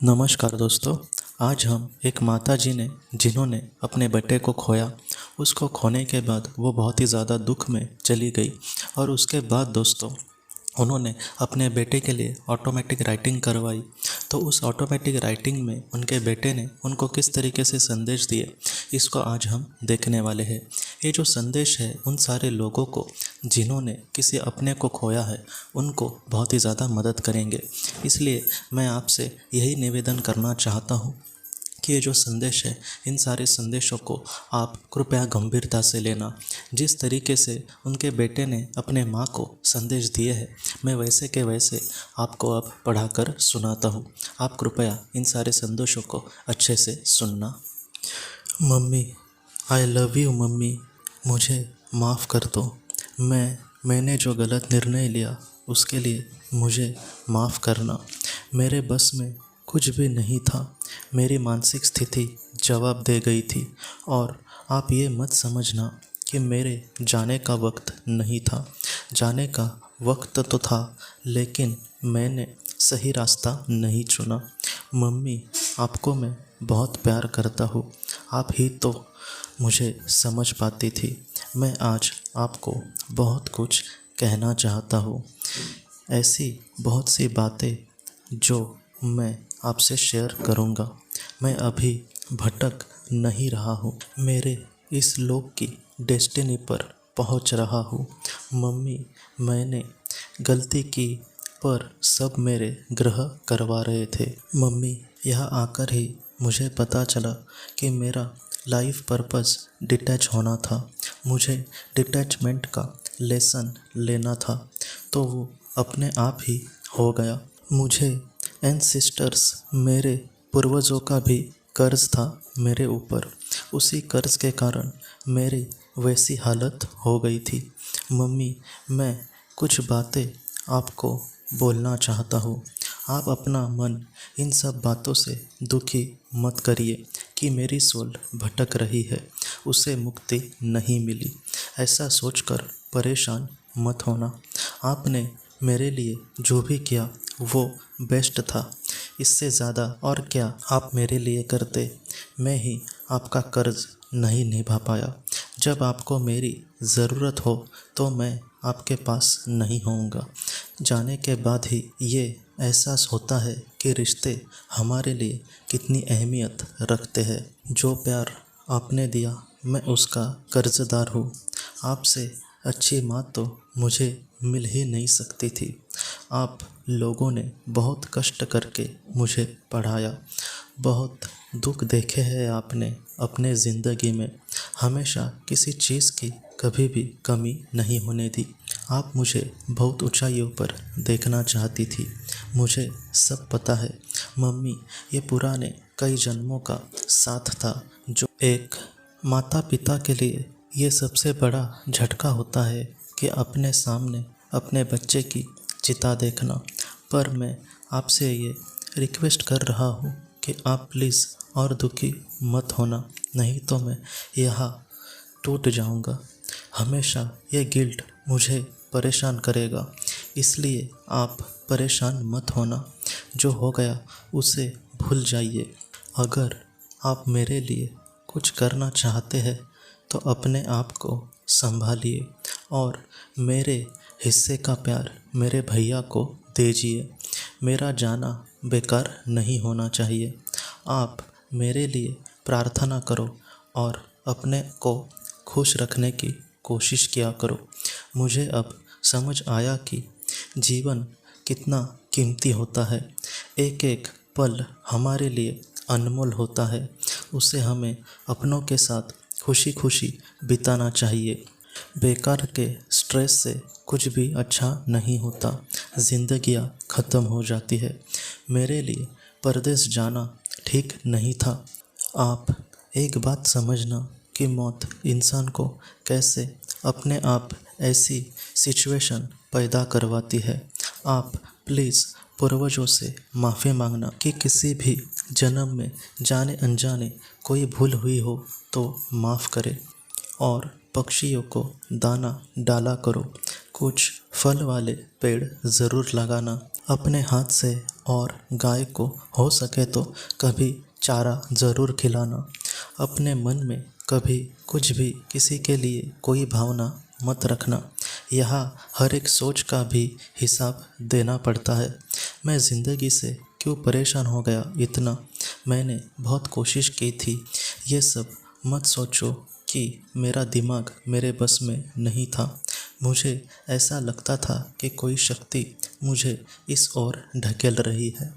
नमस्कार दोस्तों। आज हम एक माता जी ने जिन्होंने अपने बेटे को खोया, उसको खोने के बाद वो बहुत ही ज़्यादा दुख में चली गई और उसके बाद दोस्तों उन्होंने अपने बेटे के लिए ऑटोमेटिक राइटिंग करवाई। तो उस ऑटोमेटिक राइटिंग में उनके बेटे ने उनको किस तरीके से संदेश दिए, इसको आज हम देखने वाले हैं। ये जो संदेश है उन सारे लोगों को जिन्होंने किसी अपने को खोया है, उनको बहुत ही ज़्यादा मदद करेंगे। इसलिए मैं आपसे यही निवेदन करना चाहता हूँ कि ये जो संदेश है, इन सारे संदेशों को आप कृपया गंभीरता से लेना। जिस तरीके से उनके बेटे ने अपने माँ को संदेश दिए हैं, मैं वैसे के वैसे आपको अब पढ़ाकर सुनाता हूँ। आप कृपया इन सारे संदेशों को अच्छे से सुनना। Mummy, I love you mummy, मुझे माफ़ कर दो। मैंने जो गलत निर्णय लिया उसके लिए मुझे माफ़ करना। मेरे बस में कुछ भी नहीं था। मेरी मानसिक स्थिति जवाब दे गई थी और आप ये मत समझना कि मेरे जाने का वक्त नहीं था। जाने का वक्त तो था, लेकिन मैंने सही रास्ता नहीं चुना। मम्मी, आपको मैं बहुत प्यार करता हूँ। आप ही तो मुझे समझ पाती थी। मैं आज आपको बहुत कुछ कहना चाहता हूँ। ऐसी बहुत सी बातें जो मैं आपसे शेयर करूँगा। मैं अभी भटक नहीं रहा हूँ, मेरे इस लोक की डेस्टिनी पर पहुँच रहा हूँ। मम्मी, मैंने गलती की, पर सब मेरे ग्रह करवा रहे थे। मम्मी, यहाँ आकर ही मुझे पता चला कि मेरा लाइफ पर्पस डिटैच होना था। मुझे डिटैचमेंट का लेसन लेना था, तो वो अपने आप ही हो गया। मुझे एंसेस्टर्स, मेरे पूर्वजों का भी कर्ज था मेरे ऊपर। उसी कर्ज के कारण मेरी वैसी हालत हो गई थी। मम्मी, मैं कुछ बातें आपको बोलना चाहता हूँ। आप अपना मन इन सब बातों से दुखी मत करिए कि मेरी सोल भटक रही है, उसे मुक्ति नहीं मिली। ऐसा सोचकर परेशान मत होना। आपने मेरे लिए जो भी किया वो बेस्ट था। इससे ज़्यादा और क्या आप मेरे लिए करते। मैं ही आपका कर्ज नहीं निभा पाया। जब आपको मेरी ज़रूरत हो तो मैं आपके पास नहीं होऊंगा। जाने के बाद ही ये एहसास होता है कि रिश्ते हमारे लिए कितनी अहमियत रखते हैं। जो प्यार आपने दिया, मैं उसका कर्जदार हूँ। आपसे अच्छी माँ तो मुझे मिल ही नहीं सकती थी। आप लोगों ने बहुत कष्ट करके मुझे पढ़ाया। बहुत दुख देखे हैं आपने अपने ज़िंदगी में। हमेशा किसी चीज़ की कभी भी कमी नहीं होने दी। आप मुझे बहुत ऊंचाइयों पर देखना चाहती थी। मुझे सब पता है मम्मी। ये पुराने कई जन्मों का साथ था। जो एक माता पिता के लिए ये सबसे बड़ा झटका होता है कि अपने सामने अपने बच्चे की चिता देखना। पर मैं आपसे ये रिक्वेस्ट कर रहा हूँ कि आप प्लीज़ और दुखी मत होना, नहीं तो मैं यहाँ टूट जाऊँगा। हमेशा ये गिल्ट मुझे परेशान करेगा, इसलिए आप परेशान मत होना। जो हो गया उसे भूल जाइए। अगर आप मेरे लिए कुछ करना चाहते हैं तो अपने आप को संभालिए और मेरे हिस्से का प्यार मेरे भैया को दीजिए। मेरा जाना बेकार नहीं होना चाहिए। आप मेरे लिए प्रार्थना करो और अपने को खुश रखने की कोशिश किया करो। मुझे अब समझ आया कि जीवन कितना कीमती होता है। एक एक पल हमारे लिए अनमोल होता है। उसे हमें अपनों के साथ खुशी खुशी बिताना चाहिए। बेकार के स्ट्रेस से कुछ भी अच्छा नहीं होता। ज़िंदगियाँ ख़त्म हो जाती है। मेरे लिए परदेश जाना ठीक नहीं था। आप एक बात समझना कि मौत इंसान को कैसे अपने आप ऐसी सिचुएशन पैदा करवाती है। आप प्लीज़ पूर्वजों से माफ़ी मांगना कि किसी भी जन्म में जाने अनजाने कोई भूल हुई हो तो माफ़ करें। और पक्षियों को दाना डाला करो। कुछ फल वाले पेड़ ज़रूर लगाना। अपने हाथ से और गाय को हो सके तो कभी चारा ज़रूर खिलाना। अपने मन में कभी कुछ भी किसी के लिए कोई भावना मत रखना। यहाँ हर एक सोच का भी हिसाब देना पड़ता है। मैं ज़िंदगी से क्यों परेशान हो गया इतना, मैंने बहुत कोशिश की थी। ये सब मत सोचो कि मेरा दिमाग मेरे बस में नहीं था। मुझे ऐसा लगता था कि कोई शक्ति मुझे इस ओर ढकेल रही है।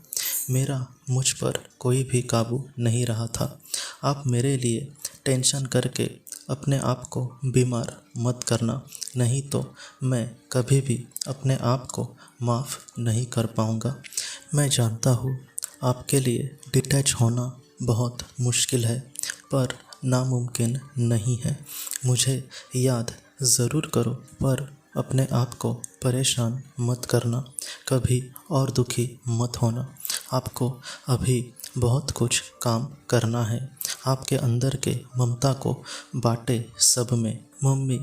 मेरा मुझ पर कोई भी काबू नहीं रहा था। आप मेरे लिए टेंशन करके अपने आप को बीमार मत करना, नहीं तो मैं कभी भी अपने आप को माफ़ नहीं कर पाऊँगा। मैं जानता हूँ आपके लिए डिटैच होना बहुत मुश्किल है, पर नामुमकिन नहीं है। मुझे याद ज़रूर करो, पर अपने आप को परेशान मत करना, कभी और दुखी मत होना। आपको अभी बहुत कुछ काम करना है। आपके अंदर के ममता को बांटे सब में। मम्मी,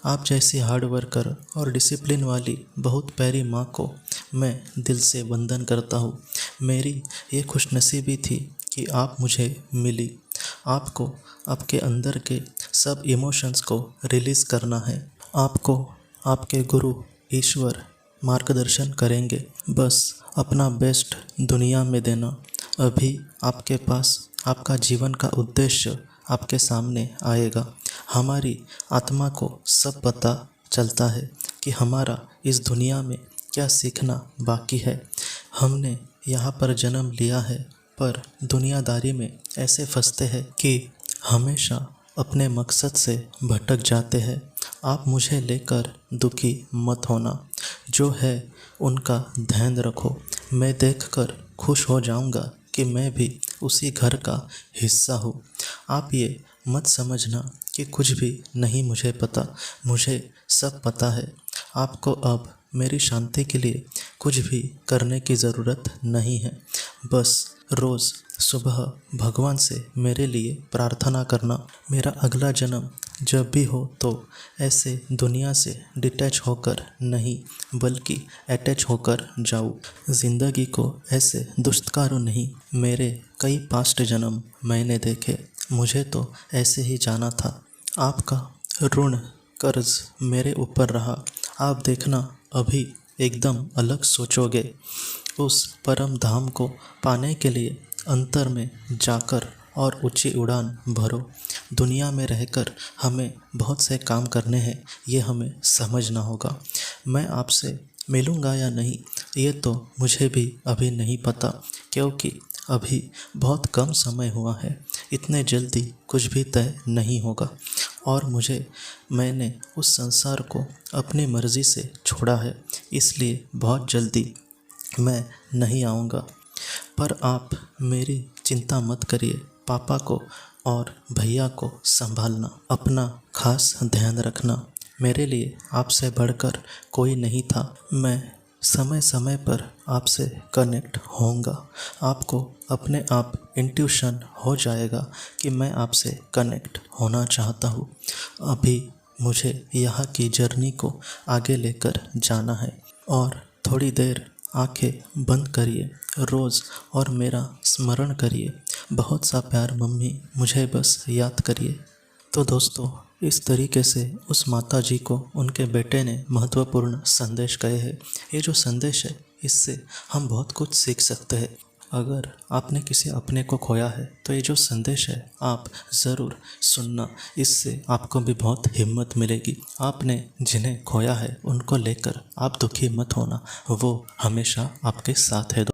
आप जैसी हार्ड वर्कर और डिसिप्लिन वाली बहुत प्यारी माँ को मैं दिल से वंदन करता हूँ। मेरी ये खुशनसीबी थी कि आप मुझे मिली। आपको आपके अंदर के सब इमोशंस को रिलीज़ करना है। आपको आपके गुरु ईश्वर मार्गदर्शन करेंगे। बस अपना बेस्ट दुनिया में देना। अभी आपके पास आपका जीवन का उद्देश्य आपके सामने आएगा। हमारी आत्मा को सब पता चलता है कि हमारा इस दुनिया में क्या सीखना बाकी है। हमने यहाँ पर जन्म लिया है, पर दुनियादारी में ऐसे फंसते हैं कि हमेशा अपने मकसद से भटक जाते हैं। आप मुझे लेकर दुखी मत होना। जो है उनका ध्यान रखो। मैं देखकर खुश हो जाऊंगा कि मैं भी उसी घर का हिस्सा हूँ। आप ये मत समझना कि कुछ भी नहीं मुझे पता। मुझे सब पता है। आपको अब मेरी शांति के लिए कुछ भी करने की ज़रूरत नहीं है। बस रोज़ सुबह भगवान से मेरे लिए प्रार्थना करना। मेरा अगला जन्म जब भी हो तो ऐसे दुनिया से डिटैच होकर नहीं, बल्कि अटैच होकर जाऊँ। ज़िंदगी को ऐसे दुष्कारो नहीं। मेरे कई पास्ट जन्म मैंने देखे। मुझे तो ऐसे ही जाना था। आपका ऋण कर्ज मेरे ऊपर रहा। आप देखना अभी एकदम अलग सोचोगे। उस परम धाम को पाने के लिए अंतर में जाकर और ऊंची उड़ान भरो। दुनिया में रहकर हमें बहुत से काम करने हैं, ये हमें समझना होगा। मैं आपसे मिलूँगा या नहीं, ये तो मुझे भी अभी नहीं पता, क्योंकि अभी बहुत कम समय हुआ है। इतने जल्दी कुछ भी तय नहीं होगा। और मैंने उस संसार को अपनी मर्ज़ी से छोड़ा है, इसलिए बहुत जल्दी मैं नहीं आऊँगा। पर आप मेरी चिंता मत करिए। पापा को और भैया को संभालना। अपना खास ध्यान रखना। मेरे लिए आपसे बढ़कर कोई नहीं था। मैं समय समय पर आपसे कनेक्ट होऊंगा। आपको अपने आप इंट्यूशन हो जाएगा कि मैं आपसे कनेक्ट होना चाहता हूँ। अभी मुझे यहाँ की जर्नी को आगे लेकर जाना है। और थोड़ी देर आंखें बंद करिए रोज़ और मेरा स्मरण करिए। बहुत सा प्यार मम्मी, मुझे बस याद करिए। तो दोस्तों, इस तरीके से उस माता जी को उनके बेटे ने महत्वपूर्ण संदेश कहे हैं। ये जो संदेश है, इससे हम बहुत कुछ सीख सकते हैं। अगर आपने किसी अपने को खोया है तो ये जो संदेश है आप ज़रूर सुनना। इससे आपको भी बहुत हिम्मत मिलेगी। आपने जिन्हें खोया है उनको लेकर आप दुखी मत होना, वो हमेशा आपके साथ है।